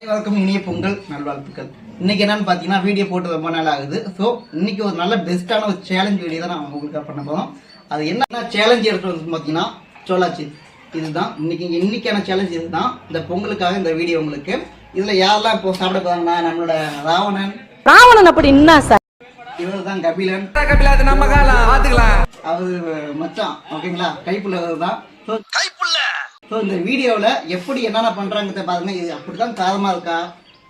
அனைவருக்கும் இனிய பொங்கல் நல்வாழ்த்துக்கள். இன்னைக்கு என்னன்னு பாத்தீங்கன்னா வீடியோ போட்டு ரொம்ப நாள் ஆகுது. ஸோ இன்னைக்கு ஒரு நல்ல பெஸ்டான ஒரு சேலஞ்ச் வீடியோ தான் நான் உங்களுக்கு பண்ண போறோம். அது என்ன சேலஞ்ச் எடுத்து வந்து பாத்தீங்கன்னா சோலாச்சி. இதுதான் இன்னைக்கான சேலஞ்ச். இதுதான் இந்த பொங்கலுக்காக இந்த வீடியோ உங்களுக்கு. இதுல யாரெல்லாம் இப்போ சாப்பிட போறாங்கன்னா நம்மளோட ராவணன் அப்படி என்ன சார், இவர் தான் கபிலன். அது நம்ம காலம் பாத்துக்கலாம். அவரு மச்சான் ஓகேங்களா, கைப்புள்ள தான். ஸோ இந்த வீடியோவில் எப்படி என்னென்ன பண்றாங்க பாருங்க. இது அப்படிதான் காரமா இருக்கா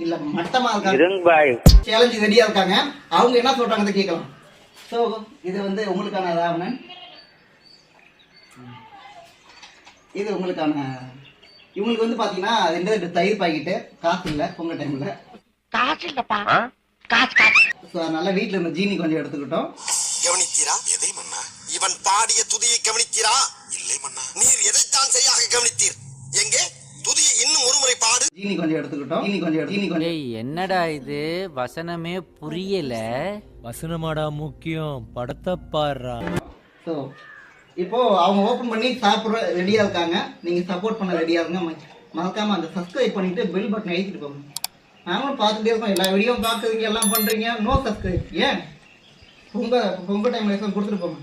இல்ல மட்டமா இருக்கா, சேலஞ்சு ரெடியா இருக்காங்க. அவங்க என்ன சொல்றாங்க கேட்கலாம். ஸோ இது வந்து உங்களுக்கான ராவணன், இது உங்களுக்கான. இவங்களுக்கு வந்து பாத்தீங்கன்னா 2 தயிர் பாக்கெட்டு. காசு இல்ல பொங்கல் டைம்ல, காசு இல்லப்பா, காசு. அதனால வீட்டுல இருந்த ஜீனி கொஞ்சம் எடுத்துக்கிட்டோம். கவனித்தீரா? எதை மன்னா? இவன் பாடிய துதியை கவனித்தீரா? இல்லை மன்னா. நீர் எதைத்தான் செய்யாக கவனித்தீர்? எங்கே துதியை இன்னும் ஒருமுறை பாடு. ஜீனி கொஞ்சம் எடுத்துக்கிட்டோம். ஜீனி கொஞ்சம். என்னடா இது வசனமே புரியல. வசனமாடா முக்கியம், படத்தை பாடுறா. ஸோ இப்போ அவங்க ஓபன் பண்ணி சாப்பிட ரெடியா இருக்காங்க. நீங்க சப்போர்ட் பண்ண ரெடியா இருங்க. மறக்காம அந்த சப்ஸ்கிரைப் பண்ணிட்டு பெல் பட்டன் எழுதிட்டு போங்க. நாங்களும் பார்த்துட்டே இருக்கோம், எல்லா வீடியோவும் பார்க்குறீங்க, எல்லாம் பண்றீங்க. No subscribe. ஏன் பொங்கல் டைம்ல கொடுத்துட்டு போங்க.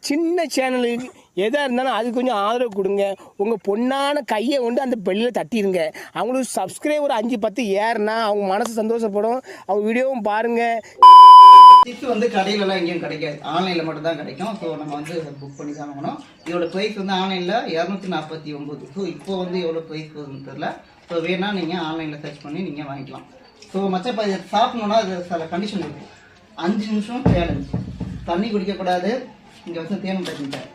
சின்ன சேனலுக்கு எதாக இருந்தாலும் அது கொஞ்சம் ஆதரவு கொடுங்க. உங்கள் பொண்ணான கையை கொண்டு அந்த பெல்லில் தட்டிடுங்க. அவங்களுக்கு சப்ஸ்கிரைபர் 5-10 ஏறுனா அவங்க மனசு சந்தோஷப்படும். அவங்க வீடியோவும் பாருங்கள். சிப்ஸ் வந்து கடையிலலாம் எங்கேயும் கிடைக்காது, ஆன்லைனில் மட்டும் தான் கிடைக்கும். ஸோ நம்ம வந்து புக் பண்ணி தான் வாங்கணும். இதோட ப்ரைஸ் வந்து ஆன்லைனில் 249. ஸோ இப்போ வந்து எவ்வளோ ப்ரைஸ் போகுதுன்னு தெரியல. ஸோ வேணா நீங்கள் ஆன்லைனில் சர்ச் பண்ணி நீங்கள் வாங்கிக்கலாம். ஸோ மச்சப்பா இதை சாப்பிட்ணுன்னா அது சில கண்டிஷன் இருக்குது. 5 நிமிஷம் சேலஞ்ச். தண்ணி குடிக்கக்கூடாது. இங்கே வச்சு தேன் பண்ணிட்டேன்.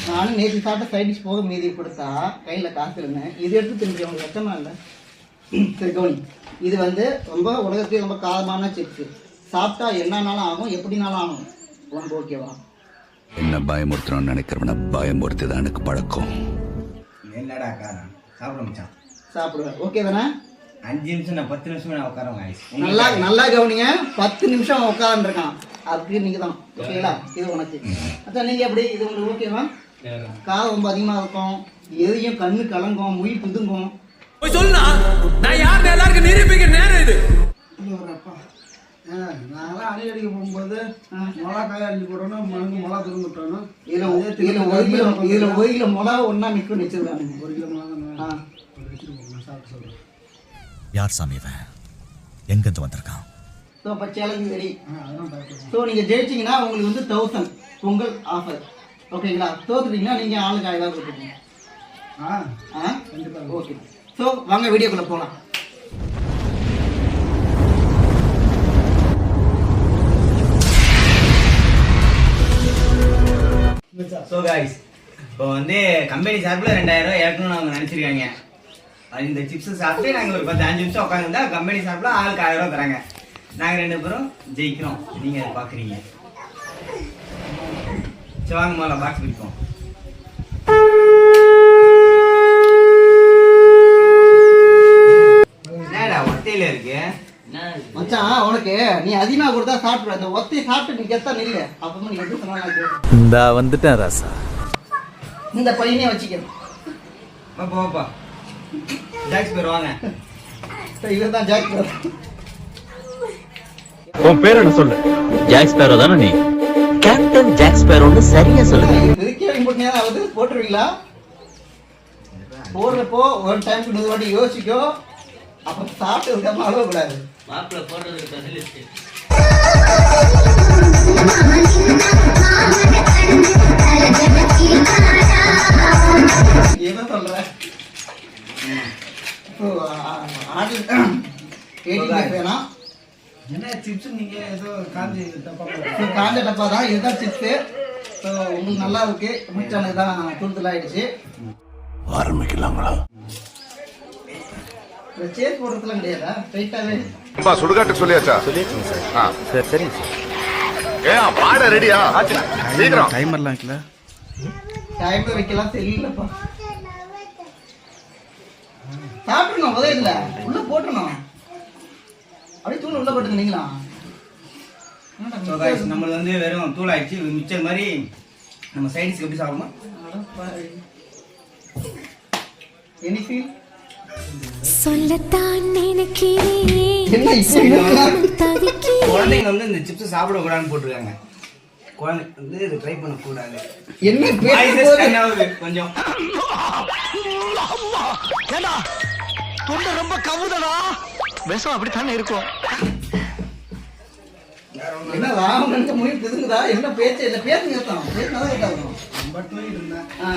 நானும் நேற்று சாப்பிட்ட சைடிஷ் போக மீதி கொடுத்தா கையில் காசு இருந்தேன். இது எடுத்து தெரிஞ்சு உங்களுக்கு கஷ்டமா இல்லை. சரி கவனி, இது வந்து ரொம்ப உலகத்துலேயே ரொம்ப காரமான சிப்ஸு. சாப்பிட்டா என்னன்னாலும் ஆகும், எப்படினாலும் ஆகும். உனக்கு ஓகேவா? என்ன பயமுறுத்தணும்னு நினைக்கிறவன பயமுறுத்தி தான் எனக்கு பழக்கம். என்னடா காரணம்? சாப்பிட மச்சான். சாப்பிடுவேன். ஓகே தானே? 5 நிமிஷம் நான் 10 நிமிஷம் நான் உட்காரங்க. நல்லா கவனிங்க. 10 நிமிஷம் உட்காந்துருக்கான். அதுக்கு நீங்க தான் ஓகேங்களா? இது உனக்கு. அதான் நீங்க எப்படி, இது உங்களுக்கு ஓகேவா? காரம் ரொம்ப அதிகமா இருக்கும், எதையும் கண்ணு கலங்கும், முய் புதுங்கும். சொல்லுனா நான் யார் எல்லாருக்கும் நிரூபிக்கிற நேரம் இது. நான்லாம் அணி அடிக்க போகும்போது மிளகா காய அள்ளி போடணும், மிளகா திரும்பிட்டோம். இதுல 1 கிலோ மிளகா ஒன்னா மிக்ஸ் பண்ணி வச்சிருக்காங்க. 1 கிலோ மிளகா சாப்பிட்டு சொல்றேன். யார் சாமி இவன்? எங்கிருந்து வந்திருக்கான்? ஸோ அப்போ சேலஞ்சு ரெடி. ஸோ நீங்கள் ஜெயிச்சிங்கன்னா உங்களுக்கு வந்து 1000 பொங்கல் ஆஃபர். ஓகேங்களா? தோத்துட்டீங்கன்னா நீங்கள் ஆளுக்கு 1000 கொடுத்துருக்கீங்க. ஓகே. ஸோ வாங்க வீடியோக்குள்ளே போகலாம். ஸோ காய்ஸ், இப்போ வந்து கம்பெனி சார்பில் 2000 இறக்கணும்னு அவங்க நினச்சிருக்காங்க. அது இந்த சிப்ஸ் சாப்பிட்டு நாங்கள் ஒரு 10-5 நிமிஷம் உட்காந்துருந்தா கம்பெனி சார்பில் ஆளுக்கு 1000 தராங்க. நாங்கள் 2 பேரும் ஜெயிக்கிறோம். நீங்கள் அதை பார்க்குறீங்க. சரி வாங்க முதல்ல பாக்ஸ் பிடிப்போம். என்னடா ஒத்தையில இருக்கு மச்சான்? உனக்கு நீ அதிகமா கொடுத்தா சாப்பிடுற. அந்த ஒத்தையை சாப்பிட்டு நீ கெத்தா நில்லு. அப்பமா நீ எப்படி சொன்னாலும் இந்த வந்துட்டேன் ராசா. இந்த பையனே வச்சுக்கிறேன். வாப்பா ஜாக்ஸ் பேர் வாங்க. இவர் தான் ஜாக் பேர். உன் பேர் என்ன சொல்லு? ஜாக் ஸ்பேரோ தானே நீ? கேப்டன் ஜாக் ஸ்பேரோன்னு சரியா சொல்லுங்க. போட்டுருவீங்களா? போடுறப்போ ஒரு டைம் 100 வாட்டி யோசிக்கோ. அப்ப சாப்பிட்டு இருக்காம அழுவ கூடாது. மாப்பிள்ள போடுறதுக்கு பதில் என்ன சொல்ற? என்ன சிப்ஸ் நீங்க ஏதோ காஞ்சி டப்பா தான். இதுதான் சிப்ஸ். உங்களுக்கு நல்லா இருக்கு. மிச்சானது தான் துருத்துல ஆயிடுச்சு. ஆரம்பிக்கலாங்களா? சேஸ் போடுறதுலாம் கிடையாதா? ஸ்ட்ரைட்டாவே சுடுகாட்டுக்கு சொல்லியாச்சா? சரி சரிங்க சார். பாட ரெடியா? சீக்கிரம். டைமர்லாம் இருக்குல்ல, டைம்ல வைக்கலாம். தெரியலப்பா. சாப்பிடணும் முதல்ல. இல்ல உள்ள போட்டுருணும். அப்படியே தூள் உள்ள போட்டுருந்தீங்களா? ஸோ காய்ஸ், நம்மளுக்கு வந்து வெறும் தூள் ஆயிடுச்சு. மிச்சர் மாதிரி நம்ம சைடிஸ்க்கு எப்படி சாப்பிடணும்? எனி ஃபீல் சொல்லத்தான் நினைக்கிறேன் என்ன இப்ப தவிக்கிறேன் குழந்தைங்க வந்து இந்த சிப்ஸ் சாப்பிடக்கூடாதுன்னு போட்டிருக்காங்க. குழந்தை வந்து இது ட்ரை பண்ணக்கூடாது. என்ன Voices பேசுறது? cut ஆகுது கொஞ்சம். தொண்டை ரொம்ப கவுதடா. விஷம் அப்படித்தானே இருக்கும். என்ன ராமனுக்கு மொழி பிதுங்குதா? என்ன பேச்சு இல்ல, பேசுங்க தான். பேசினாதான் கேட்டாகும். பட்டினி இருந்தேன் ஆ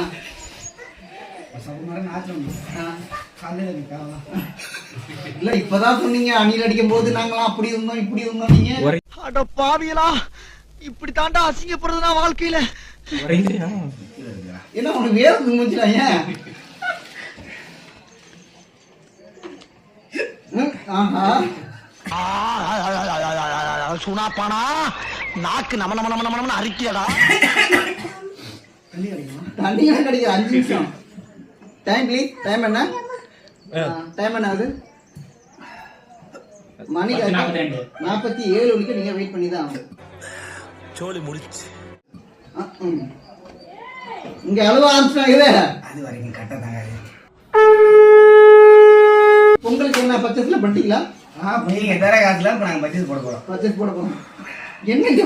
சவுமாரி நாச்சம் காலையில் இருக்காவா இல்ல இப்பதான் சொன்னீங்க அணில் அடிக்கும் போது நாங்களாம் அப்படி இருந்தோம் இப்படி இருந்தோம் நீங்க. அட பாவியலா, இப்படி தாண்டா அசிங்கப்படுறதுனா வாழ்க்கையில. என்ன உனக்கு வேற முடிஞ்சிடாங்க? ஆஹா சுனாப்பானா நாக்கு நம நம நம நம அரிக்கியடா. தண்ணி கிடைக்குது 5 நிமிஷம் டைம் ப்ளீஸ். டைம் என்ன? டைம் என்ன ஆகுது? மணி 47 மணிக்கு நீங்க வெயிட் பண்ணி தான் ஆகும். சோலி முடிச்சு இங்க அழுவ ஆரம்பிச்சாங்க. அது வரைக்கும் கட்டதாங்க. பொங்கலுக்கு என்ன பர்ச்சேஸ்ல பண்ணிட்டீங்களா? நீங்க தர காசுல இப்ப நாங்க பட்ஜெட் போட போறோம். பர்ச்சேஸ் போட போறோம். என்ன இது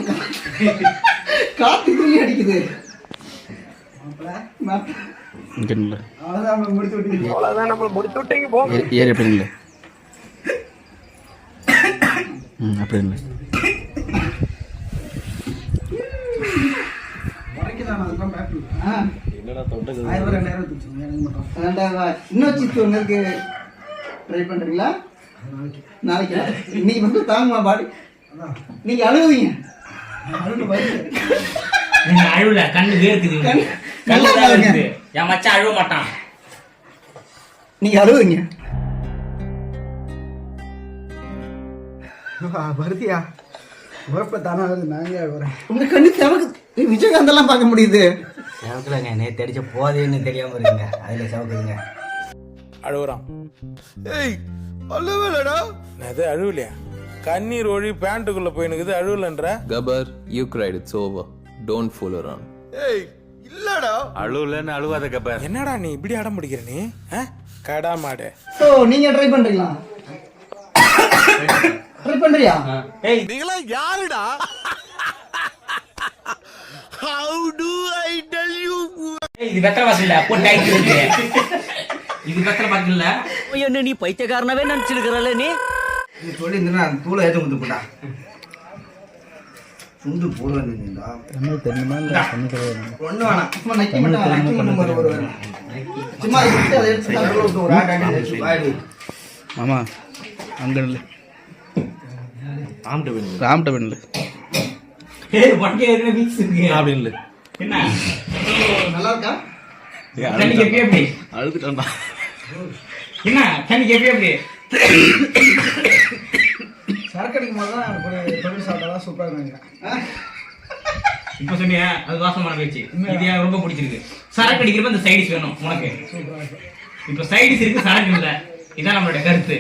காத்து துணி அடிக்குது. அவ்வளோதான் நம்ம முடிச்சு விட்டீங்க. அவ்வளோதான் நம்ம முடிச்சு விட்டீங்க போங்க. ஏறி அப்படி இல்லை. அப்படி இல்லை. உடைக்குதான் அதுதான் பேப்பர். ஆ, 1000 2000 தூச்சுங்க எனக்கு மட்டும். 2000. இன்னும் சிப்ஸ் ஒன்று இருக்கு, ட்ரை பண்றீங்களா? நாளைக்கு இன்னைக்கு வந்து தாங்குமா பாடி. நீங்க அழுகுவீங்க. அழுவல, கண்ணு வேர்க்குது. நல்லா பாருங்க. என் மச்சான் அழுவ மாட்டான். நீங்க அழுகுவீங்க. வருதியா உரப்ப தானே வருது. நாங்க வரேன். உங்க கண்ணு செவக்கு. விஜயகாந்த் எல்லாம் பார்க்க முடியுது. செவக்கலங்க, நேற்று அடிச்ச போதேன்னு தெரியாம இருக்குங்க. அதுல செவக்குதுங்க. அழுகுறான். ஏய் அழுவலடா. அது அழுவலையா? கண்ணீர் ஒழி பேண்ட்டுக்குள்ள போயினுக்குது, அழுவலன்ற. Gabbar, you cried. It's over. Don't fool around. ஏய் இல்லடா. அழுவலன்னு அழுவாத கப்பர். என்னடா நீ இப்படி அடம் பிடிக்கிற நீ? கடா மாடு. சோ நீங்க ட்ரை பண்றீங்களா? ட்ரை பண்றியா? நீங்களா யாருடா? How do I tell you? இது வெத்தலை பாக்கல, போட்டு டைட் இருக்கு. இது வெத்தலை பாக்கல. என்ன நீ பைத்தியக்காரனவே நினைச்சிருக்கிறல்ல நீ? இது சொல்லி இருந்தா தூளை ஏற்ற முத்து போட்டா சுண்டு போடுவது. ஒண்ணு வேணாம், சும்மா நக்கி மட்டும் ஒரு சும்மா எடுத்து அதை எடுத்து சாப்பிட்டு ஒரு ஒரு ஆட்டு அடிச்சு வாடி. மாமா அங்க இல்லை. ராம்ட வெண்ணு ஏய் வண்டி ஏற்கனவே மிக்ஸ் இருக்கு. அப்படி இல்லை. என்ன நல்லா இருக்கா? தண்ணி கேப்பே எப்படி? அழுதுட்டான்டா. என்ன தண்ணி கேப்பே எப்படி? சரக்கு அடிக்கும் போது தான் தொழில் சாப்பிட்டா சூப்பராக இருந்தாங்க. இப்ப சொன்னியா அது வாசமான பேச்சு. இது எனக்கு ரொம்ப பிடிச்சிருக்கு. சரக்கு அடிக்கிறப்ப இந்த சைடிஸ் வேணும் உனக்கு. இப்ப சைடிஸ் இருக்கு, சரக்கு இல்ல. இதான் நம்மளுடைய கருத்து.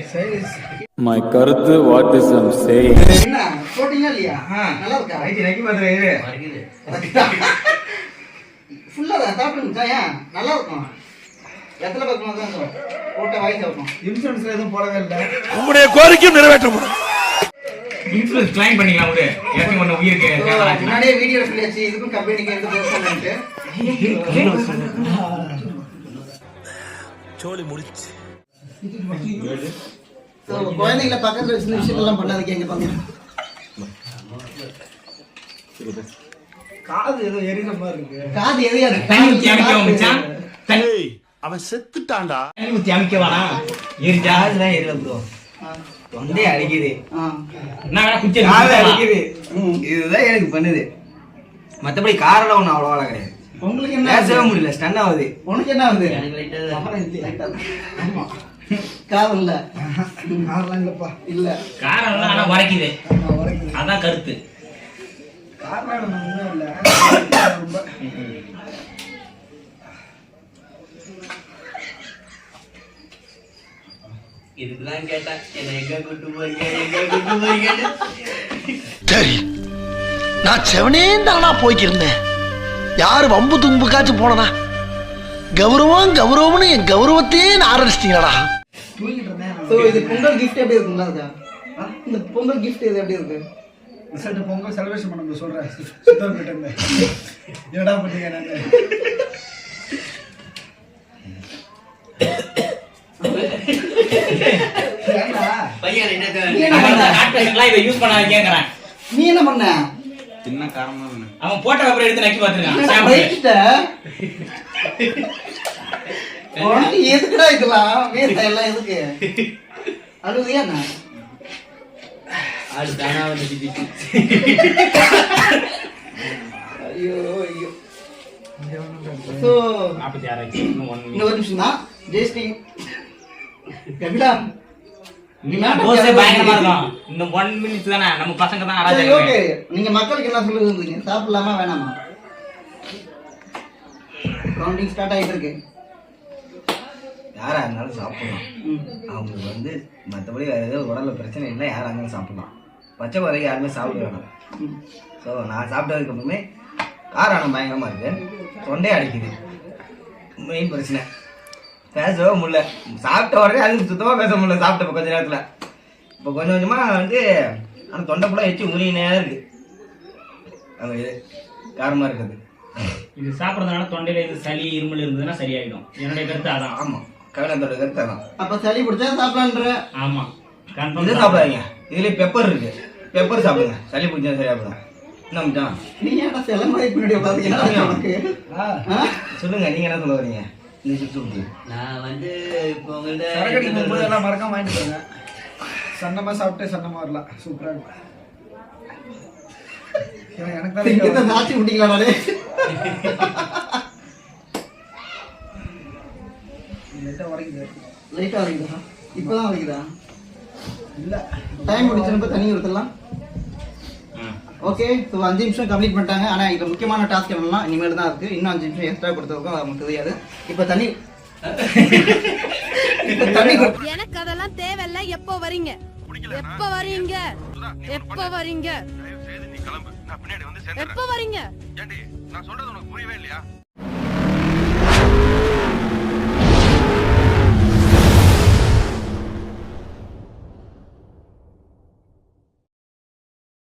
My கருத்து வாட் இஸ் ஐம் சேயிங். என்ன போட்டீங்களா இல்லையா? நல்லா இருக்கா? ரைட்டு நக்கி மாத்திரம் இரு. ஃபுல்லா சாப்பிடுங்க. ஏன் நல்லா இருக்கும். எத்தனை பக்கம் தான் போட்ட வாய் சாப்பிடும். இன்சூரன்ஸ்ல எதுவும் போடவே இல்லை. உங்களுடைய கோரிக்கையும் நிறைவேற்றப்படும். இன்ஃப்ளூயன்ஸ் கிளைம் பண்ணிக்கலாம் விடு. ஏற்கனவே ஒன்று உயிருக்கு முன்னாடியே வீடியோ சொல்லியாச்சு. இதுக்கும் கம்பெனிக்கு எடுத்து பேசணும்ட்டு. சோலி முடிச்சு. குழந்தைங்களை பக்கத்துல வச்சு விஷயத்தெல்லாம் பண்ணாதுக்கு எங்க பாங்க. காது ஏதோ எரிகிற மாதிரி இருக்கு. காது எதையாது தண்ணி ஊற்றி அமைக்க மச்சான். தண்ணி அவன் செத்துட்டான்டா. தண்ணி ஊற்றி அமைக்க வேணா. எரிஞ்சா அதெல்லாம் எரியல ப்ரோ. தொண்டை அடிக்குது. நான் வேணா குச்சி காது அடிக்குது. இதுதான் எனக்கு பண்ணுது. மத்தபடி காரெல்லாம் ஒன்றும் அவ்வளோவா கிடையாது. உங்களுக்கு என்ன பேசவே முடியல, ஸ்டன் ஆகுது. உனக்கு என்ன ஆகுது? காது இல்ல. காரெல்லாம் இல்லப்பா. இல்ல காரம் ஆனா உரைக்குது. அதான் கருத்து. காரணம் ஒன்றும் இல்லை. ரொம்ப இதுதான் கேட்டா என்ன எங்க கூட்டு போறீங்க, எங்க கூட்டு போறீங்கன்னு. சரி, நான் செவனே தானா போய்க்கிருந்தேன். யாரு வம்பு தும்புக்காச்சும் போனனா? கௌரவம் கௌரவம்னு என் கௌரவத்தையே ஆரம்பிச்சிட்டீங்களா? தூங்கிட்டு இருந்தேன் ஸோ இது பொங்கல் கிஃப்ட் எப்படி இருக்குங்களா இருக்கா? இந்த பொங்கல் கிஃப்ட் இது எப்படி இருக்கு? ரிசல்ட் பொங்கல் செலிப்ரேஷன் பண்ண சொல்றேன் சுத்தம் கிட்ட இருந்தேன் என்னடா பண்ணீங்க நானு ஏன்டா பையன் என்ன நீ என்ன பண்ண? இதை யூஸ் பண்ண கேக்குறேன். நீ என்ன பண்ண? சின்ன காரணம் தானே. அவன் போட்ட அப்புறம் எடுத்து நக்கி பாத்துருக்கான். பைக்கிட்ட உனக்கு எதுக்குடா இதெல்லாம் வேஸ்ட் எல்லாம் எதுக்கு அழுதியா என்ன? ஆடு தானா வந்து திட்டிட்டு. ஐயோ ஐயோ. ஸோ 46 ஆச்சு. இன்னும் 1 இன்னும் ஒரு நிமிஷம் தான். ஜெயஸ்ரீ கபிலா தோசை பயங்கரமா இருக்கும். இன்னும் 1 மினிட் தானே. நம்ம பசங்க தான் சரி அராஜகம். ஓகே. நீங்க மக்களுக்கு என்ன சொல்லுங்க? சாப்பிடலாமா வேணாமா? கவுண்டிங் ஸ்டார்ட் ஆயிட்டு இருக்கு. யாரா இருந்தாலும் சாப்பிடலாம். அவங்களுக்கு வந்து மற்றபடி வேற ஏதோ உடல்ல பிரச்சனை இல்லை, யாரா இருந்தாலும் சாப்பிடலாம். பச்சை வரைக்கும் யாருமே சாப்பிட வேணாம். ஸோ நான் சாப்பிட்டதுக்கு அப்புறமே காரம் பயங்கரமா இருக்கு, தொண்டையை அடிக்குது, மெயின் பிரச்சனை. பேசவே முடியல. சாப்பிட்ட உடனே அது சுத்தமாக பேச முடியல. சாப்பிட்ட கொஞ்ச நேரத்தில் இப்போ கொஞ்சம் கொஞ்சமாக வந்து அந்த தொண்டை கூட வச்சு ஊனினே இருக்கு. அந்த இது காரமாக இருக்குது. இது சாப்பிடுறதுனால தொண்டையில இது சளி இருமல் இருந்ததுன்னா சரியாயிடும். என்னுடைய கருத்து அதான். ஆமாம், கவினத்தோட கருத்து அதான். அப்ப சளி பிடிச்சா சாப்பிடலான்ற. ஆமா, இதை கன்ஃபார்ம் சாப்பிடாதீங்க. இதுலேயே பெப்பர் இருக்கு, பெப்பர் சாப்பிடுங்க. சளி பிடிச்சா சரியாகிடும். என்ன மச்சான் நீ ஏன்டா சில மாதிரி பின்னாடி உட்காந்துக்க உனக்கு? சொல்லுங்க, நீங்க என்ன சொல்ல வரீங்க? இந்த சிப்ஸ் கொடுத்து நான் வந்து இப்போ சரக்கடி போகும்போது எல்லாம் மறக்காம வாங்கிட்டு போங்க. சன்னமா சாப்பிட்டு சன்னமா வரலாம். சூப்பரா இருக்கும். எனக்கு இங்கதான் தான் சாட்சி விட்டீங்களா நானே? லைட்டா உடைக்குது. லைட்டா வரைக்குதா? இப்பதான் வரைக்குதா? இல்ல டைம் முடிச்சிருப்ப தண்ணி ஊற்றலாம். ஓகே. ஸோ 5 நிமிஷம் கம்ப்ளீட் பண்ணிட்டாங்க. ஆனால் இதில் முக்கியமான டாஸ்க் என்னன்னா இனிமேல் தான் இருக்குது. இன்னும் 5 நிமிஷம் எக்ஸ்ட்ரா கொடுத்ததுக்கும் நமக்கு தெரியாது. இப்போ தண்ணி எனக்கு அதெல்லாம் தேவையில்ல. எப்போ வரீங்க? எப்போ வரீங்க? எப்போ வரீங்க? எப்போ வரீங்க? நான் சொல்றது உனக்கு புரியவே இல்லையா?